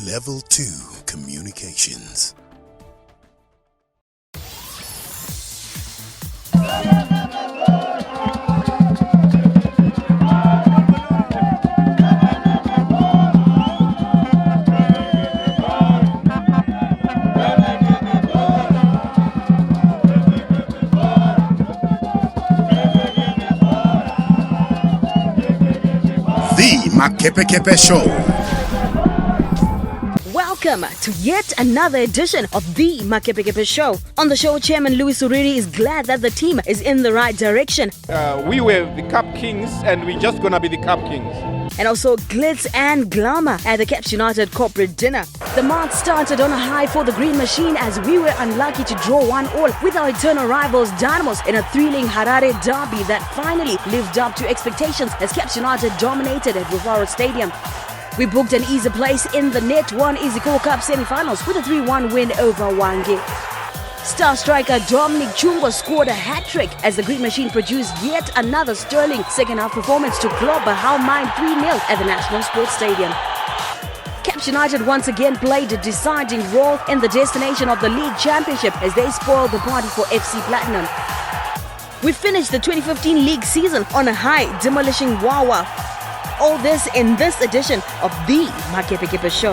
Level 2 Communications. The Makepekepe Show. Welcome to yet another edition of the Makepekepe Show. On the show, Chairman Louis Uriri is glad that the team is in the right direction. We were the Cup Kings and we're just going to be the Cup Kings. And also glitz and glamour at the CAPS United corporate dinner. The month started on a high for the Green Machine as we were unlucky to draw 1-1 with our eternal rivals Dynamos in a thrilling Harare derby that finally lived up to expectations as CAPS United dominated at Rufaro Stadium. We booked an easy place in the Net 1 Easy Call Cup semi-finals with a 3-1 win over Wange. Star striker Dominic Chungwa scored a hat-trick as the Green Machine produced yet another sterling second-half performance to club a Howmine 3-0 at the National Sports Stadium. CAPS United once again played a deciding role in the destination of the league championship as they spoiled the party for FC Platinum. We finished the 2015 league season on a high, demolishing Wawa. All this in this edition of the Makepekepe Show.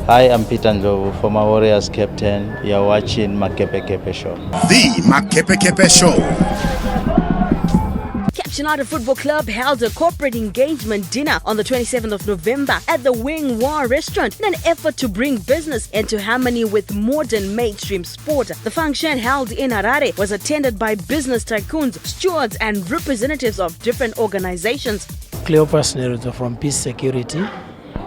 Hi, I'm Peter Ndlovu, former Warriors captain. You're watching Makepekepe Show. The Makepekepe Show. CAPS United Football Club held a corporate engagement dinner on the 27th of November at the Wing War restaurant in an effort to bring business into harmony with modern mainstream sport. The function held in Harare was attended by business tycoons, stewards and representatives of different organizations. Cleopas Neruto from Peace Security.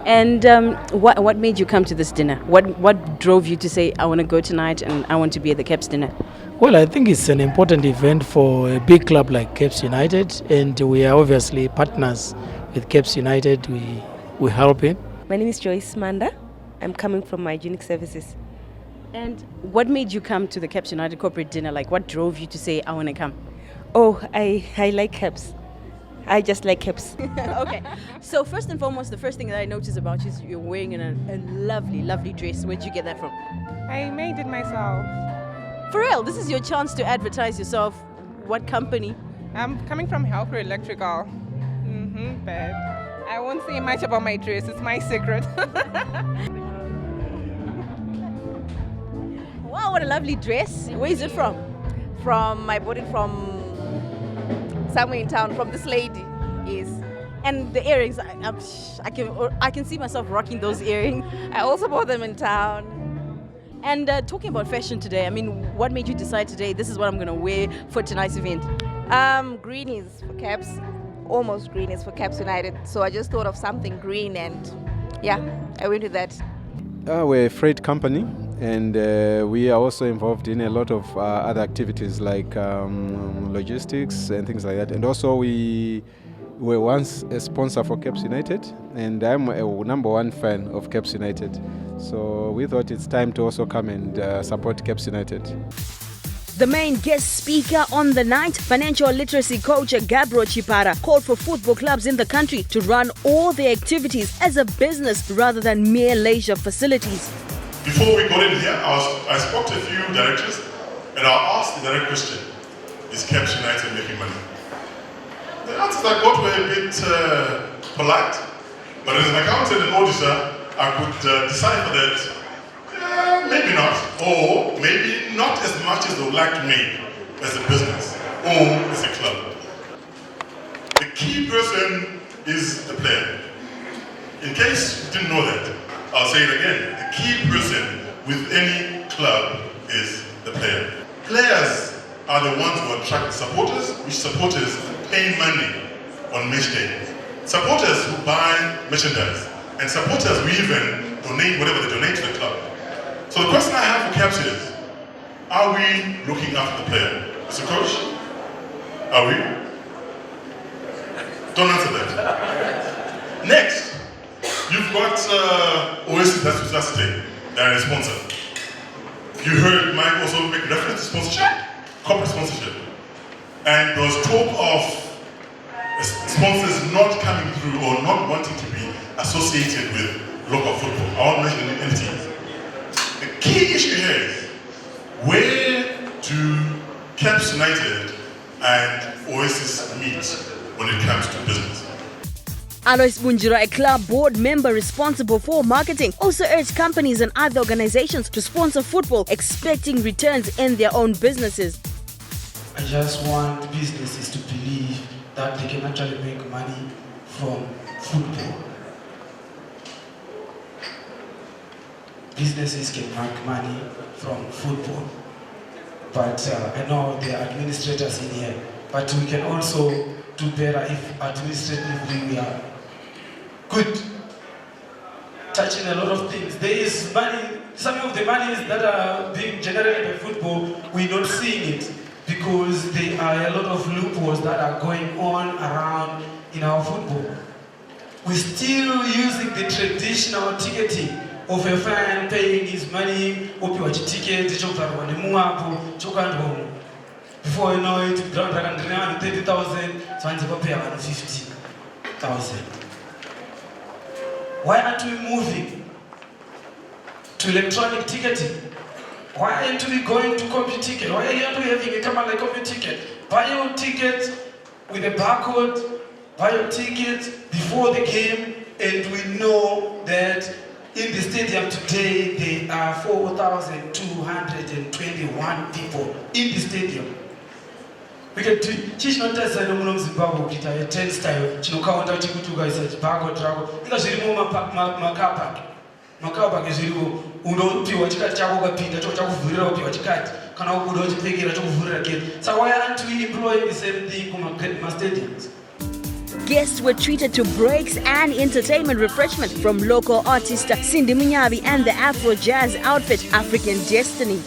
And what made you come to this dinner? What drove you to say, I want to go tonight and I want to be at the CAPS dinner? Well, I think it's an important event for a big club like CAPS United, and we are obviously partners with CAPS United. We help him. My name is Joyce Manda. I'm coming from my Hygienic Services. And what made you come to the CAPS United corporate dinner? Like, what drove you to say, I want to come? Oh, I like CAPS. I just like CAPS. Okay. So first and foremost, the first thing that I noticed about you is you're wearing a lovely, lovely dress. Where'd you get that from? I made it myself. For real, this is your chance to advertise yourself. What company? I'm coming from Helper Electrical. But I won't say much about my dress. It's my secret. Wow, what a lovely dress. Where is it from? I bought it from somewhere in town, from this lady. Yes. And the earrings, I can see myself rocking those earrings. I also bought them in town. And talking about fashion today, I mean, what made you decide today, this is what I'm going to wear for tonight's event? Green is for CAPS, almost green is for CAPS United. So I just thought of something green and yeah, I went with that. We're a freight company and we are also involved in a lot of other activities like logistics and things like that. And also we were once a sponsor for CAPS United, and I'm a #1 fan of CAPS United. So we thought it's time to also come and support CAPS United. The main guest speaker on the night, financial literacy coach Gabro Chipara, called for football clubs in the country to run all their activities as a business rather than mere leisure facilities. Before we got in here, I spoke to a few directors and I asked the direct question, is CAPS United making money? The answers I got were a bit polite, but as an accountant and auditor, I could decipher that maybe not, or maybe not as much as they would like to make as a business or as a club. The key person is the player. In case you didn't know that, I'll say it again. The key person with any club is the player. Players are the ones who attract supporters, which supporters pay money on match day. Supporters who buy merchandise, and supporters who even donate whatever they donate to the club. So the question I have for CAPS is, are we looking after the player? Mr. Coach, are we? Don't answer that. Next, you've got Oasis, that's with us today. They're a sponsor. You heard Mike also make reference to sponsorship, corporate sponsorship. And there was talk of sponsors not coming through or not wanting to be associated with local football. I won't mention any teams. The key issue here is where do CAPS United and Oasis meet when it comes to business? Alois Bunjira, a club board member responsible for marketing, also urged companies and other organizations to sponsor football, expecting returns in their own businesses. I just want businesses to believe that they can actually make money from football. Businesses can make money from football. But I know there are administrators in here, but we can also do better if administratively we are good, touching a lot of things. There is money, some of the monies that are being generated by football, we're not seeing it because there are a lot of loopholes that are going on around in our football. We're still using the traditional ticketing of a fan paying his money, opiwa ticket, before you know it, ground 30,000, so I'm going to pay 50,000. Why aren't we moving to electronic ticketing? Why aren't we going to copy ticket? Why aren't we having a camera like copy ticket? Buy your ticket with a barcode, buy your ticket before the game, and we know that in the stadium today there are 4,221 people in the stadium. We can do chinotaza no Zimbabwe kita 10 style chinokaunda chikutuka isa chibago trako ika zvirimo makapa kezvirimo unopiwa chikati chako kapinda chako chakuvhurira upiwa chikati kana ukuda uchipfekera chokuvhurira gate. So why aren't we employing the same thing kuma stadiums? Guests were treated to breaks and entertainment refreshment from local artist Cindy Munyavi and the Afro Jazz outfit African Destiny.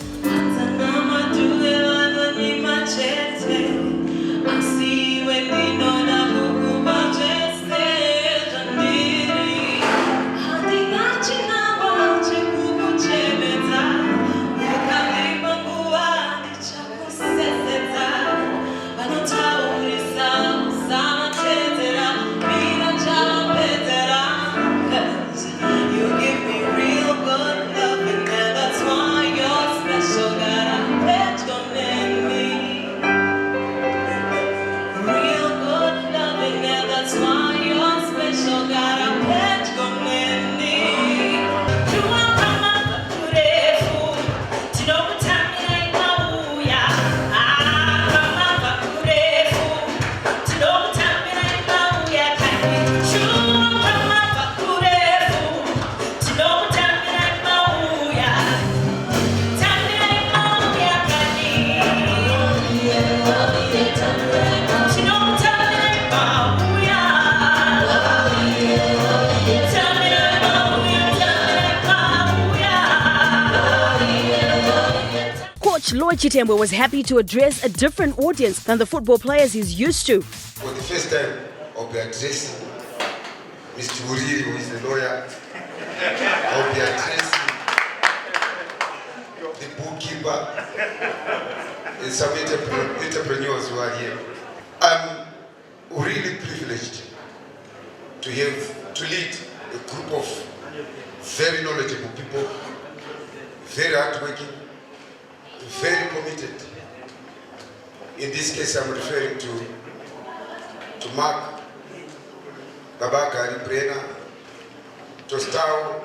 Lloyd Chitembo was happy to address a different audience than the football players he's used to. For the first time, I'll be addressing Mr. Uriri, who is the lawyer. I'll be addressing the bookkeeper and some entrepreneurs who are here. I'm really privileged to lead a group of very knowledgeable people, very hardworking, very committed. In this case, I'm referring to Mark, Babaka, Brenna, Tostao,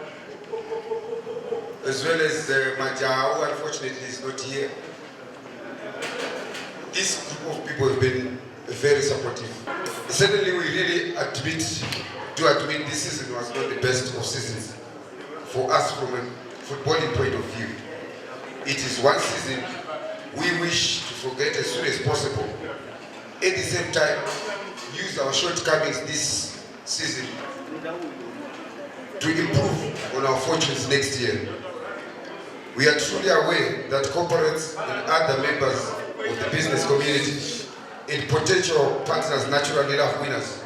as well as Maja, who unfortunately is not here. This group of people have been very supportive. Certainly, we really do admit this season was not the best of seasons for us from a footballing point of view. It is one season we wish to forget as soon as possible. At the same time, use our shortcomings this season to improve on our fortunes next year. We are truly aware that corporates and other members of the business community and potential partners naturally love winners.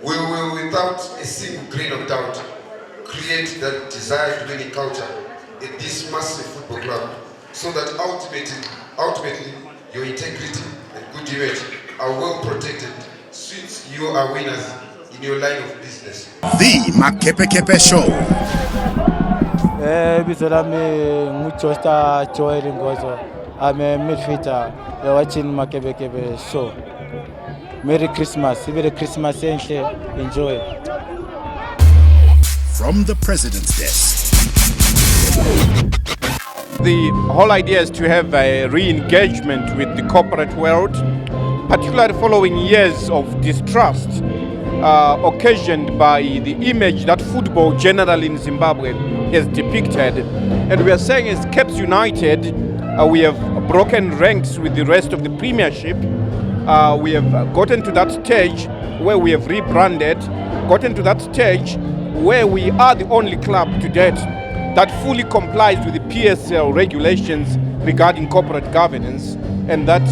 We will, without a single grain of doubt, create that desired winning culture at this massive football club, so that ultimately your integrity and good image are well protected, since you are winners in in your line of business. The Makepekepe Show. Ibizo lami nguJosta Joel Ngozo. I'm a midfielder. You're watching Makepekepe Show. Merry Christmas. Merry Christmas enhle. Enjoy. From the President's Desk. The whole idea is to have a re-engagement with the corporate world, particularly following years of distrust occasioned by the image that football generally in Zimbabwe is depicted. And we are saying as CAPS United, we have broken ranks with the rest of the Premiership. We have gotten to that stage where we have rebranded, gotten to that stage where we are the only club to date that fully complies with the PSL regulations regarding corporate governance, and that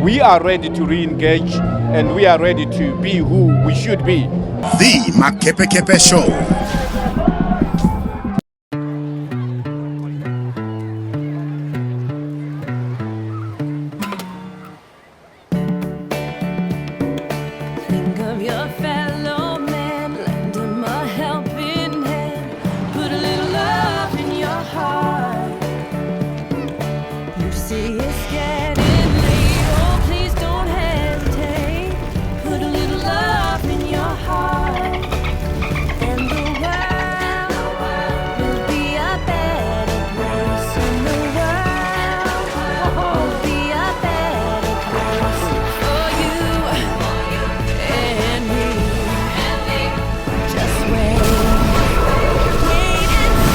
we are ready to re-engage and we are ready to be who we should be. The Makepekepe Show. Think of your fellow man, lend him a helping hand, put a little love in your heart. You see it's getting late, oh please don't hesitate, put a little love in your heart, and the world will be a better place, and the world will be a better place for you and me. Just wait and see. Put a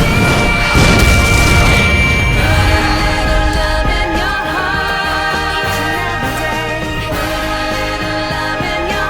little love in your heart each and every day. Put a little love in your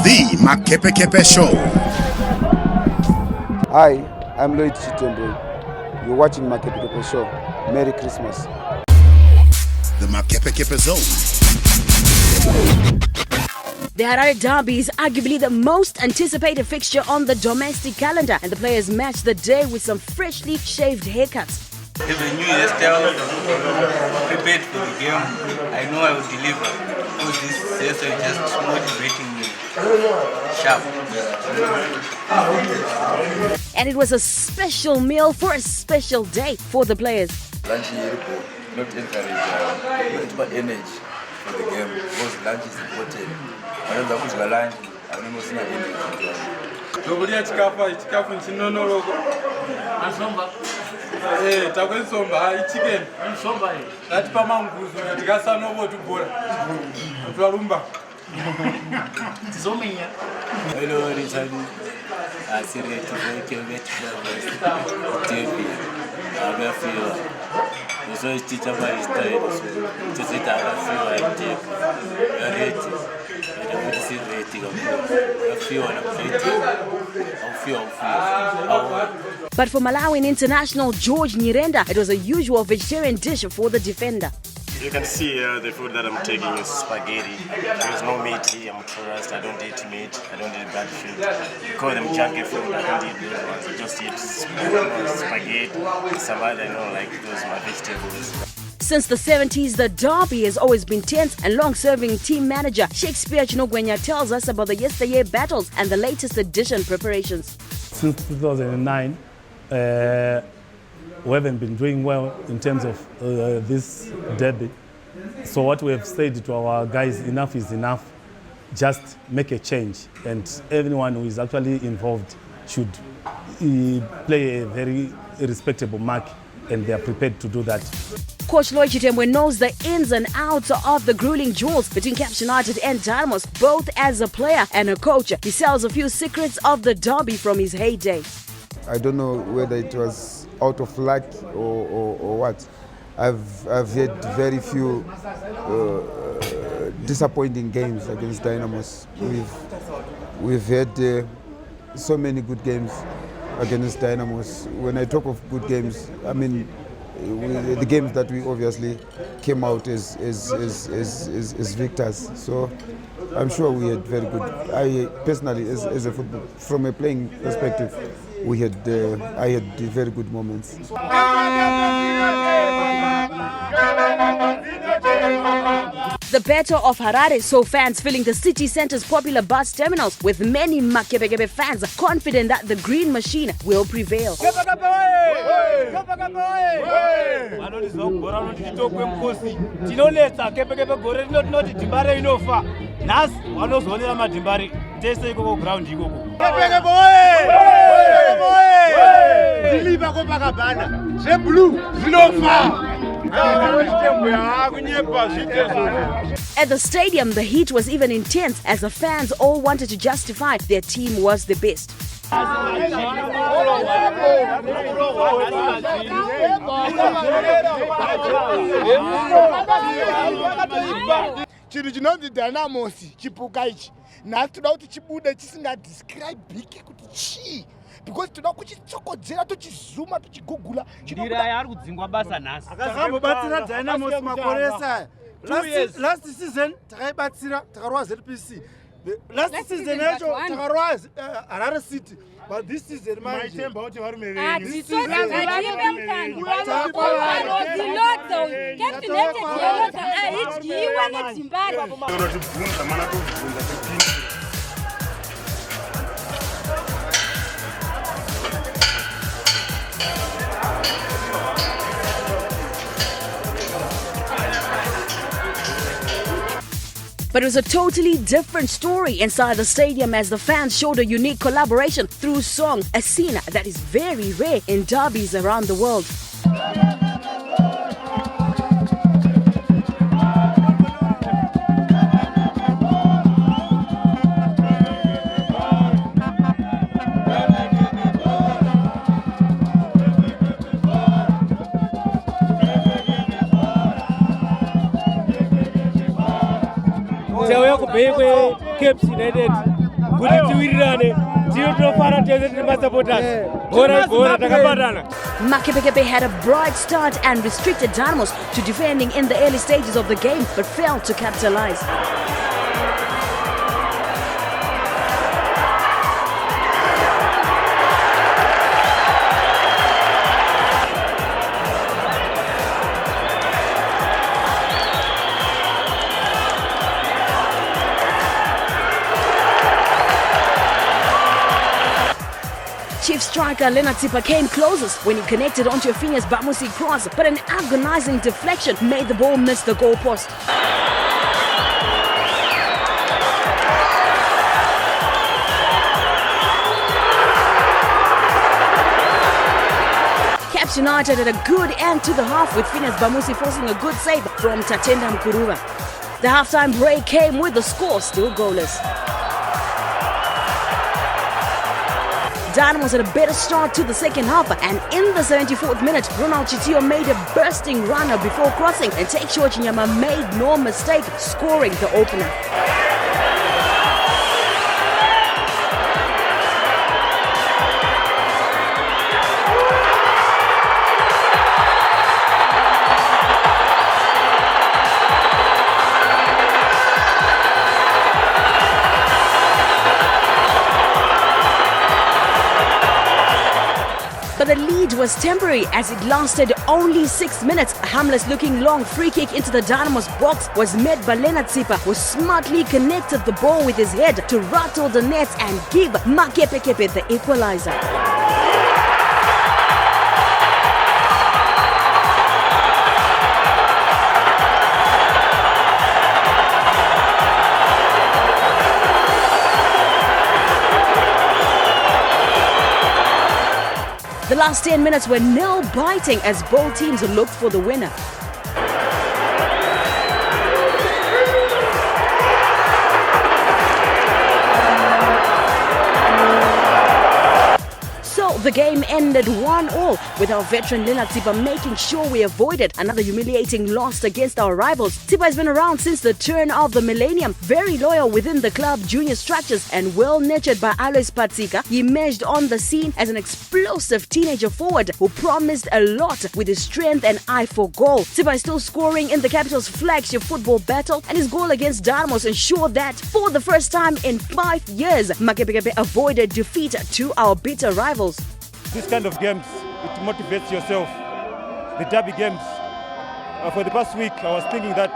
The Makepekepe Show. Hi, I'm Lloyd Chitembe. You're watching Makepekepe Show. Merry Christmas. The Makepekepe Zone. The Harare Derby is arguably the most anticipated fixture on the domestic calendar, and the players match the day with some freshly shaved haircuts. It's a new hairstyle, prepared for the game. I know I will deliver, because this hairstyle is just motivating me. Sharp. And it was a special meal for a special day for the players. Lunch here, not encourage but energy for the game, because lunch is important. I don't know lunch, I don't know energy. Nobody chikafu chinonoloko. Ansomba. Takwensomba chicken. Ansomba. Lati pamanguzo tikasanovo tubora. Twarumba. Tizomenya. Hello, Richard. Asirete Makepekepe. TV. Agafio. So it's teacher by style. So it's agafio take. Rate. But for Malawian international George Nyirenda, it was a usual vegetarian dish for the defender. You can see the food that I'm taking is spaghetti. There's no meat here. I'm a tourist. I don't eat meat. I don't eat bad food. You call them junky food. I don't eat those ones. I just eat spaghetti, some other, like those my vegetables. Since the 70s, the derby has always been tense, and long-serving team manager Shakespeare Chinogwenya tells us about the yesteryear battles and the latest edition preparations. Since 2009, we haven't been doing well in terms of this derby, So what we have said to our guys, enough is enough. Just make a change, and everyone who is actually involved should play a very respectable mark, and they are prepared to do that. Coach Lloyd Chitembwe knows the ins and outs of the grueling duels between CAPS United and Dynamos, both as a player and a coach. He sells a few secrets of the derby from his heyday. I don't know whether it was out of luck or what. I've had very few disappointing games against Dynamos. We've had so many good games against Dynamos. When I talk of good games, I mean the games that we obviously came out as victors. So I'm sure we had very good. I personally, as a football, from a playing perspective, I had very good moments. The Battle of Harare saw fans filling the city centre's popular bus terminals, with many Makepekepe fans confident that the green machine will prevail. At the stadium, the heat was even intense as the fans all wanted to justify their team was the best. Chiri chinonzi Dynamos chipuka ichi nhasi toda kuti chibude chisingadescribike kuti chii, because toda kuchitsokodzera tochizuma tochigugula ndira yari kudzingwa basa nhasi takambobatsira Dynamos makore esaya. Last season takaibatsira takarwa ZPC. Last season yacho takarwa Harare City. But this season manje But it was a totally different story inside the stadium as the fans showed a unique collaboration through song, a scene that is very rare in derbies around the world. CAPS United kuti tiwirirane tinofara tese tiri masupporters bora takabatana. Makepekepe had a bright start and restricted Dynamos to defending in the early stages of the game but failed to capitalize. Chief striker Leonard Tsipa came closest when he connected onto a Phineas Bamusi cross, but an agonizing deflection made the ball miss the goalpost. CAPS United had a good end to the half with Phineas Bamusi forcing a good save from Tatenda Mkuruva. The halftime break came with the score still goalless. Dynamos had a better start to the second half, and in the 74th minute, Ronald Chitio made a bursting runner before crossing, and Take Short Chinyama made no mistake, scoring the opener. But the lead was temporary as it lasted only 6 minutes. A harmless looking long free kick into the Dynamos box was met by Leonard Tsipa, who smartly connected the ball with his head to rattle the nets and give Makepekepe the equalizer. last 10 minutes were nail-biting as both teams looked for the winner. The game ended 1-1 with our veteran Lila Tsipa making sure we avoided another humiliating loss against our rivals. Tsipa has been around since the turn of the millennium, very loyal within the club junior structures and well nurtured by Alois Patsika. He emerged on the scene as an explosive teenager forward who promised a lot with his strength and eye for goal. Tsipa is still scoring in the capital's flagship football battle, and his goal against Dynamos ensured that for the first time in 5 years, Makepekepe avoided defeat to our bitter rivals. This kind of games, it motivates yourself. The derby games. For the past week, I was thinking that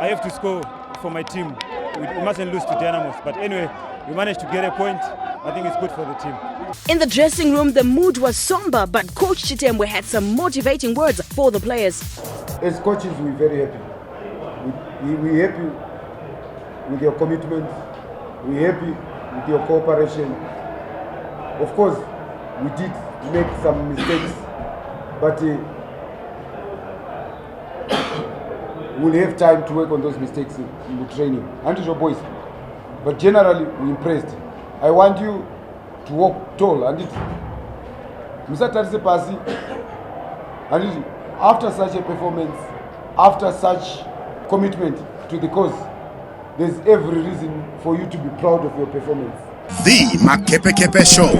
I have to score for my team. We mustn't lose to Dynamos. But anyway, we managed to get a point. I think it's good for the team. In the dressing room, the mood was somber, but Coach Chitemwe had some motivating words for the players. As coaches, we're very happy. We're happy with your commitment. We're happy with your cooperation. Of course, we did make some mistakes, but we'll have time to work on those mistakes in the training. And to your boys, but generally we're impressed. I want you to walk tall, and after such a performance, after such commitment to the cause, there's every reason for you to be proud of your performance. The Makepekepe Show.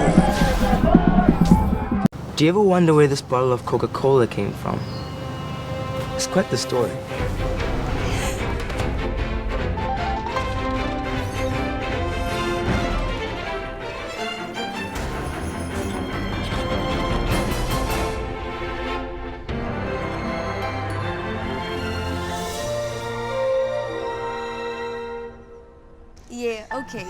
Do you ever wonder where this bottle of Coca-Cola came from? It's quite the story. Yeah, okay.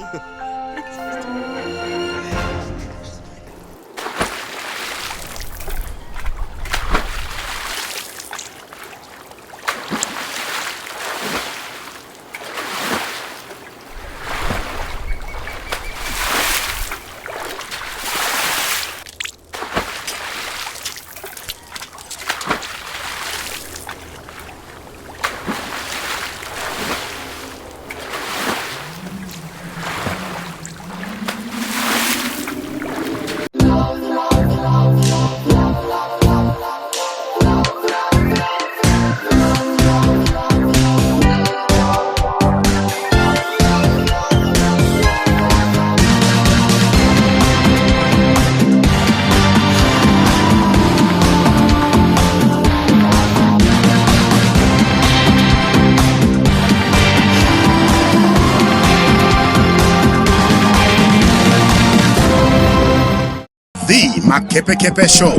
The Makepekepe Show.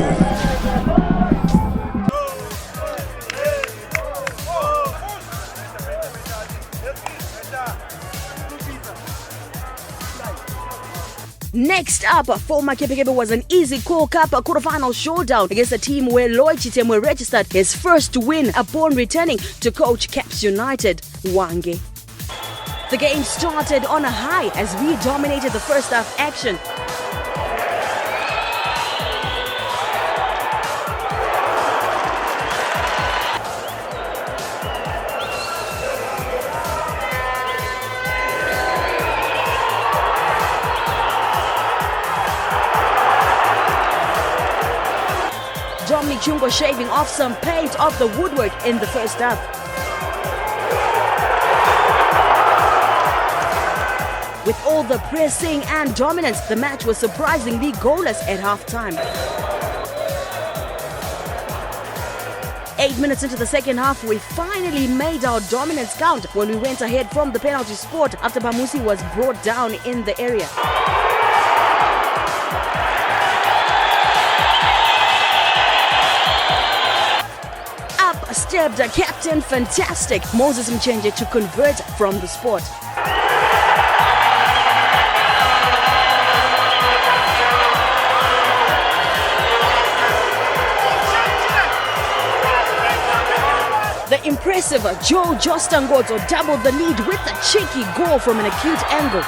Next up for Makepekepe was an easy Call Cup quarterfinal showdown against a team where Lloyd Chitemwe registered his first win upon returning to coach CAPS United, Wange. The game started on a high as we dominated the first half action. Dominic Chungo shaving off some paint off the woodwork in the first half. With all the pressing and dominance, the match was surprisingly goalless at halftime. 8 minutes into the second half, we finally made our dominance count when we went ahead from the penalty spot after Bamusi was brought down in the area. Stepped Captain Fantastic Moses Mchenje to convert from the spot. The impressive Joe Jostangozo doubled the lead with a cheeky goal from an acute angle.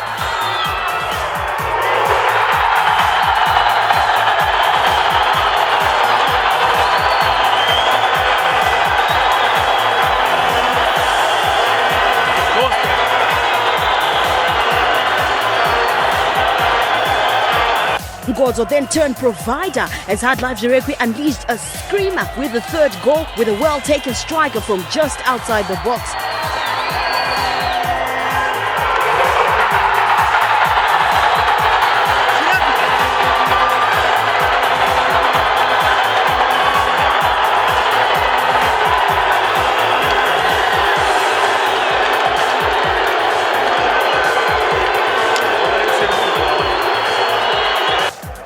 Ngozo then turned provider as Hard Life Zirekwi unleashed a screamer with the third goal with a well-taken striker from just outside the box.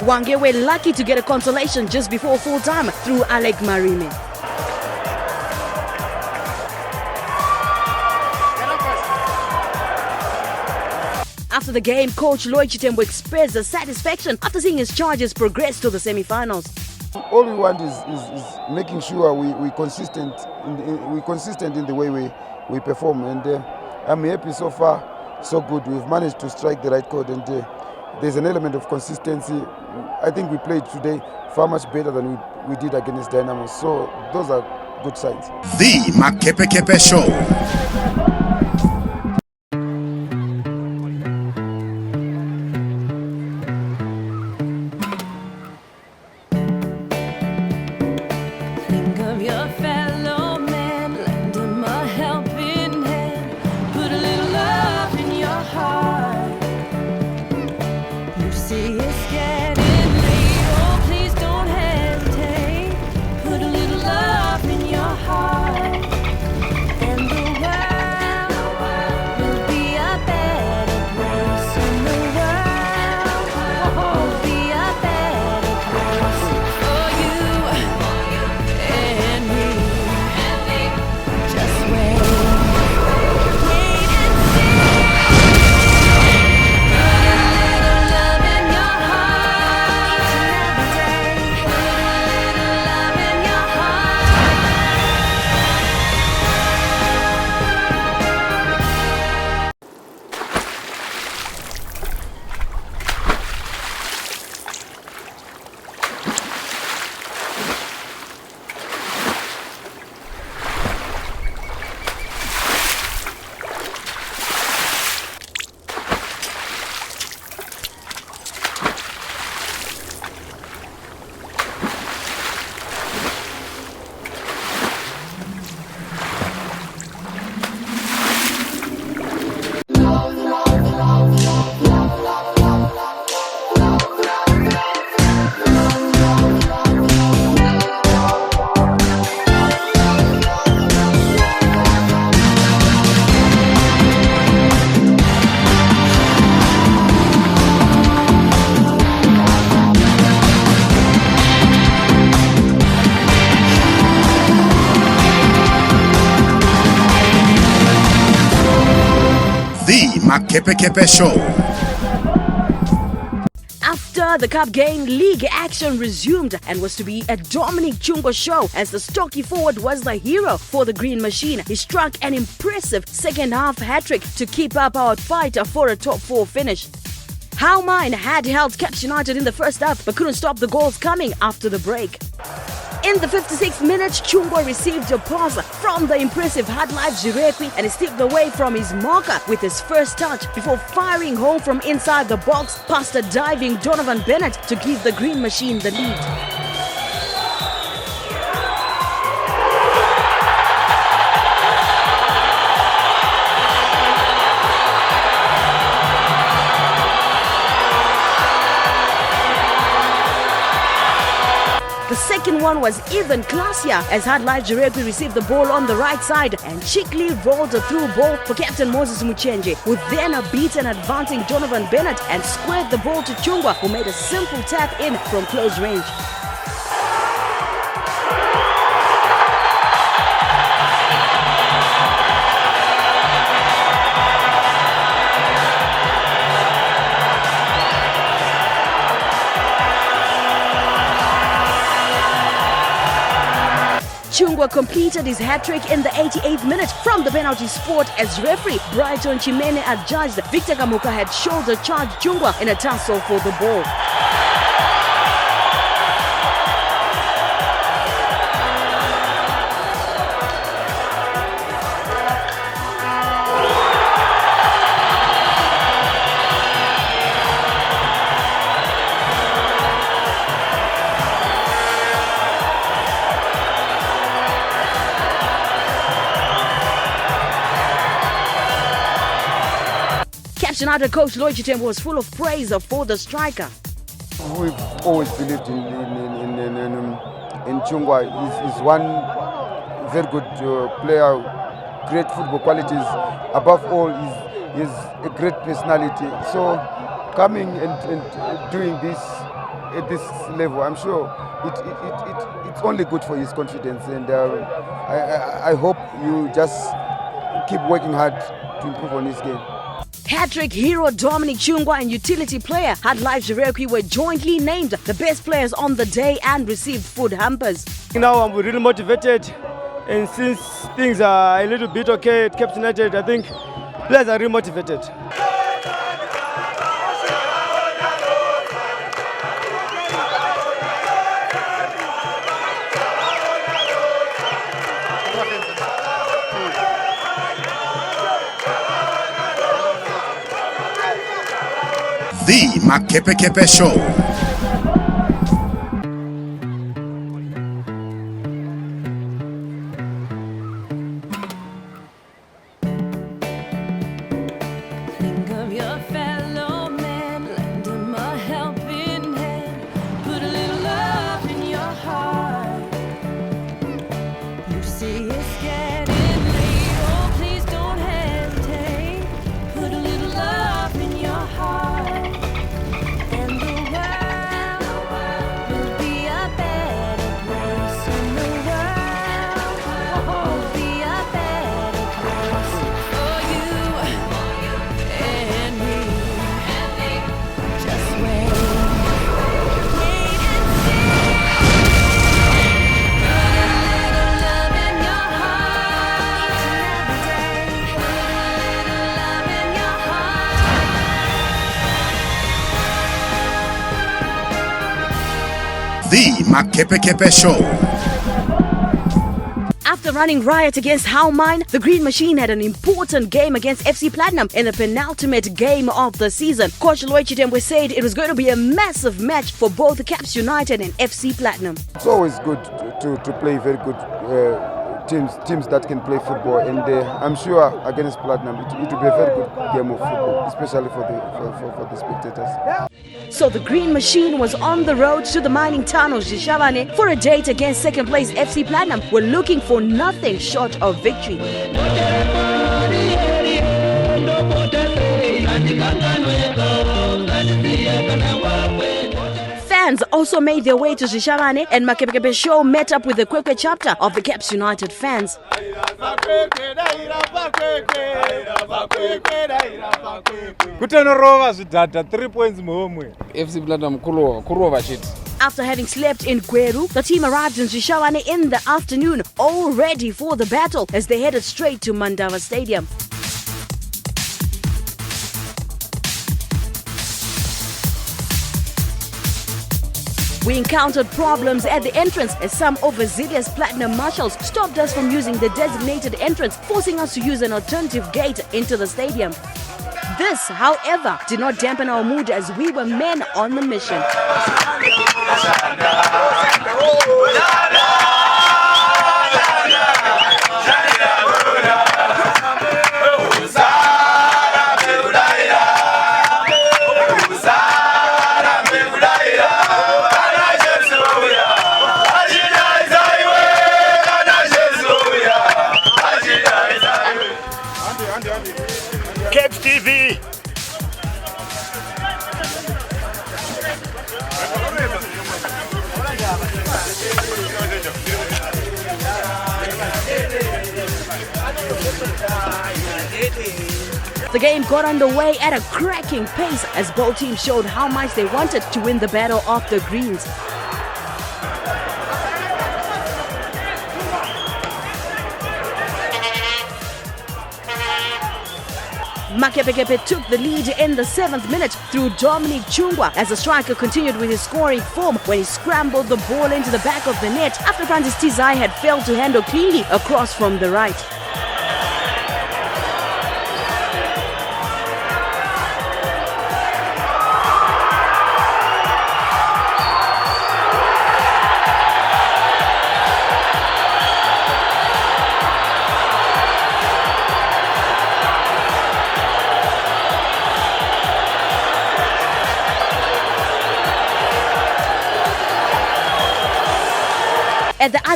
Wange were lucky to get a consolation just before full time through Alec Marime. After the game, coach Lloyd Chitembo expressed his satisfaction after seeing his Chargers progress to the semi-finals. All we want is making sure we consistent in the way we perform, and I'm happy so far, so good. We've managed to strike the right chord, and there's an element of consistency. I think we played today far much better than we did against Dynamos, so those are good signs. The Makepekepe Show. Think of your fellow man, lend him a helping hand, put a little love in your heart. You see it's getting late, oh please don't hesitate, put a little love in your heart, and the world will be a better place, and the world will be a better place for you and me. Just wait and see. Put a little love in your heart each and every day. Put a little love in your heart. The Makepekepe Show. After the cup game, league action resumed and was to be a Dominic Chungo show as the stocky forward was the hero for the Green Machine. He struck an impressive second-half hat-trick to keep up our fight for a top-4 finish. How Mine had held CAPS United in the first half but couldn't stop the goals coming after the break. In the 56th minute, Chungo received a pass from the impressive Hard Life Zirekwi and he stepped away from his marker with his first touch before firing home from inside the box past a diving Donovan Bennett to give the Green Machine the lead. The second one was even classier as Hard Life Zirekwi received the ball on the right side and cheekily rolled a through ball for Captain Moses Muchenje, who then beat an advancing Donovan Bennett and squared the ball to Chungwa, who made a simple tap in from close range. Chungwa completed his hat-trick in the 88th minute from the penalty spot as referee Brighton Chimene adjudged Victor Kamuka had shoulder charged Chungwa in a tussle for the ball. CAPS United coach Lloyd Chitembo was full of praise for the striker. We've always believed in Chungwa. He's one very good player, great football qualities. Above all, he's a great personality. So coming and doing this at this level, I'm sure it's only good for his confidence. And I hope you just keep working hard to improve on his game. Hat-trick hero Dominic Chungwa and utility player Had Life Jirekwi were jointly named the best players on the day and received food hampers. Now I'm really motivated, and since things are a little bit okay at CAPS United, I think players are really motivated. The Makepekepe Show. Think of your fellow man, lend him a helping hand, put a little love in your heart. You see it's getting late, oh please don't hesitate, put a little love in your heart. And the world will be a better place, and the world will be a better place for you and me. Just wait and see. Put a little love in your heart every day. Put a little love in your The Makepekepe Show. After running riot against How Mine, the Green Machine had an important game against FC Platinum in the penultimate game of the season. Coach Lloyd Chitembo said it was going to be a massive match for both CAPS United and FC Platinum. It's always good to play very good teams that can play football, and I'm sure against Platinum it will be a very good game of football, especially for the spectators. So the Green Machine was on the road to the mining town of Zhishavane for a date against second place FC Platinum. We're looking for nothing short of victory. Fans also made their way to Zhishavane, and Makepekepe Show met up with the Kwekwe chapter of the CAPS United fans. Kutenorova zvidhadha 3 points muhomwe. FC Platinum kurova shit. After having slept in Gweru, the team arrived in Zhishavane in the afternoon, all ready for the battle as they headed straight to Mandava Stadium. We encountered problems at the entrance as some overzealous Platinum marshals stopped us from using the designated entrance, forcing us to use an alternative gate into the stadium. This, however, did not dampen our mood as we were men on the mission. CAPS TV. The game got underway at a cracking pace as both teams showed how much they wanted to win the battle of the Greens. Makepekepe took the lead in the 7th minute through Dominic Chungwa as the striker continued with his scoring form when he scrambled the ball into the back of the net after Francis Tizai had failed to handle cleanly across from the right.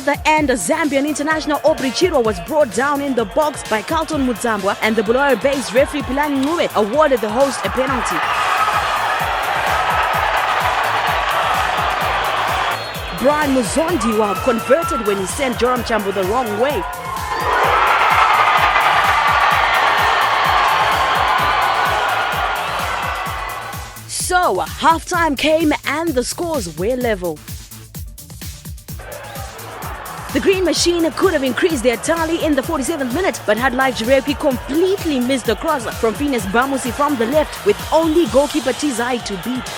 other end, Zambian international Aubrey Chiro was brought down in the box by Carlton Mudzambwa, and the Bulawayo-based referee Pilani Ngube awarded the host a penalty. Brian Muzondiwa converted when he sent Joram Chambo the wrong way. So, halftime came and the scores were level. The Green Machine could have increased their tally in the 47th minute, but had like Jirepi completely missed the cross from Phineas Bamusi from the left, with only goalkeeper Tizai to beat.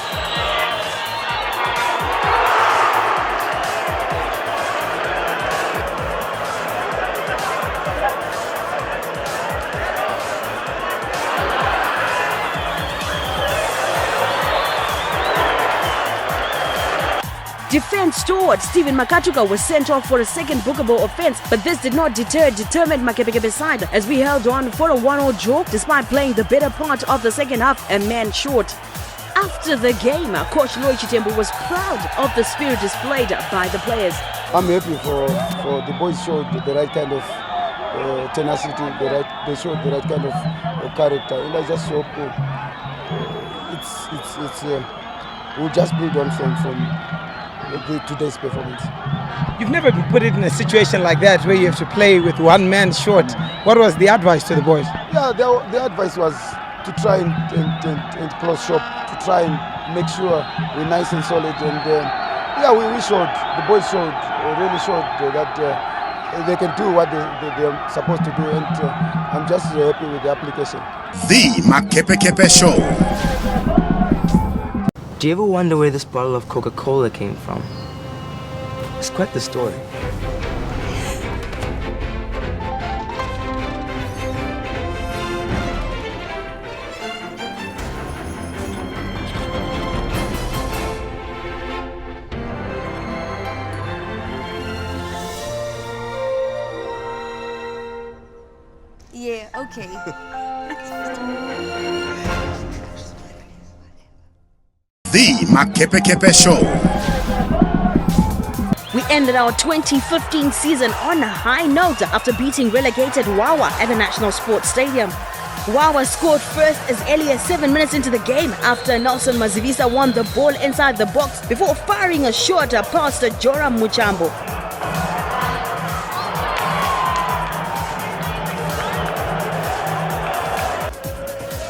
Defense steward Stephen Makatuka was sent off for a second bookable offense, but this did not deter determined Makepekepe side as we held on for a 1-0 draw despite playing the better part of the second half a man short. After the game, Coach Lloyd Chitembu was proud of the spirit displayed by the players. I'm happy for the boys showed the right kind of tenacity, they showed the right kind of character, and I just hope we'll just build on from today's performance. You've never been put in a situation like that where you have to play with one man short. What was the advice to the boys? Yeah, the advice was to try and close shop, to try and make sure we're nice and solid. And yeah, we showed, the boys showed, really showed that they can do what they're supposed to do. And I'm just happy with the application. The Makepekepe Show. Do you ever wonder where this bottle of Coca-Cola came from? It's quite the story. Yeah, okay. The Makepekepe Show. We ended our 2015 season on a high note after beating relegated Wawa at the National Sports Stadium. Wawa scored first as early as 7 minutes into the game after Nelson Mazivisa won the ball inside the box before firing a shot past Joram Muchambo.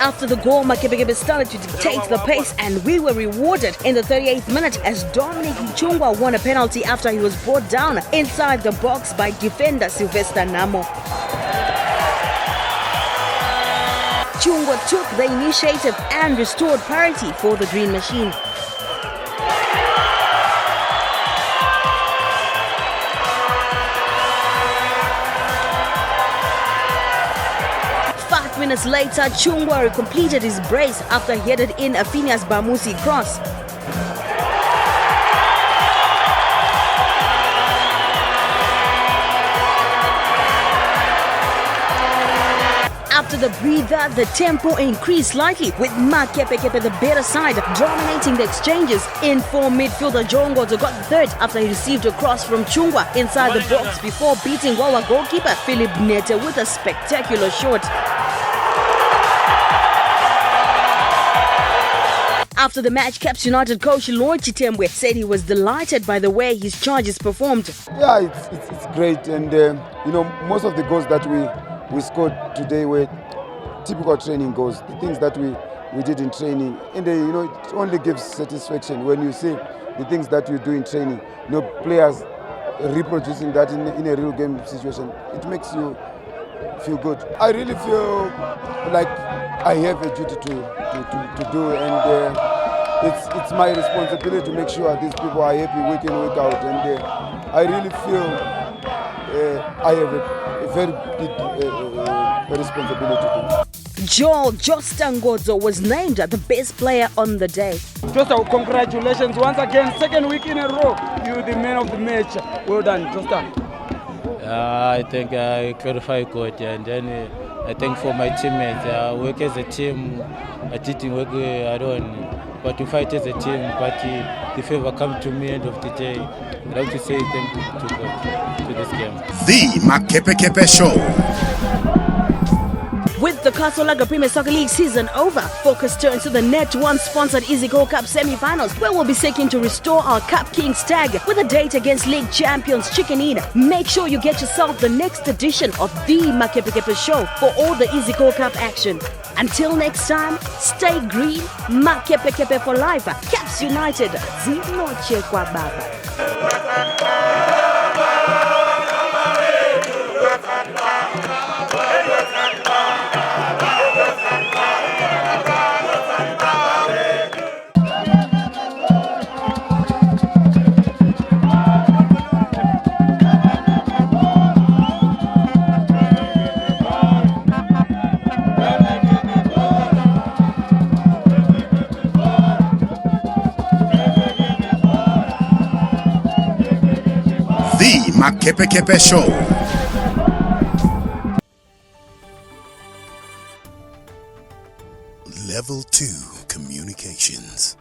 After the goal, Makepekepe started to dictate the pace and we were rewarded in the 38th minute as Dominic Chungwa won a penalty after he was brought down inside the box by defender Sylvester Namo. Chungwa took the initiative and restored parity for the Green Machine. Minutes later, Chungwa completed his brace after he headed in a Phineas Bamusi cross. After the breather, the tempo increased slightly with Makepekepe the better side dominating the exchanges. In form midfielder Jongozo got the third after he received a cross from Chungwa inside the box before beating Wawa goalkeeper Philip Nete with a spectacular shot. After the match, CAPS United coach Lloyd Chitembu said he was delighted by the way his charges performed. Yeah, it's great, and you know, most of the goals that we scored today were typical training goals, the things that we did in training, and you know, it only gives satisfaction when you see the things that you do in training. You know, players reproducing that in a real game situation. It makes you feel good. I really feel like I have a duty to do, and it's my responsibility to make sure these people are happy week in, week out, and I really feel I have a very big responsibility. Joel Jostangozo was named the best player on the day. Josta, congratulations once again, second week in a row, you're the man of the match. Well done, Josta. I think I clarify good, and then I think for my teammates, work as a team, I didn't work alone. but we fight as a team. But the favor come to me end of the day. I'd like to say thank you to God to this game. The Makepekepe Show. With the Kasolaga Premier Soccer League season over, focus turns to the Net1 sponsored EasyGo Cup semi-finals, where we'll be seeking to restore our Cup Kings tag with a date against league champions Chicken Eater. Make sure you get yourself the next edition of the Makepekepe Show for all the EasyGo Cup action. Until next time, stay green, Makepekepe for life. CAPS United, zinoche kwa baba. The Makepekepe Show. Level 2 Communications.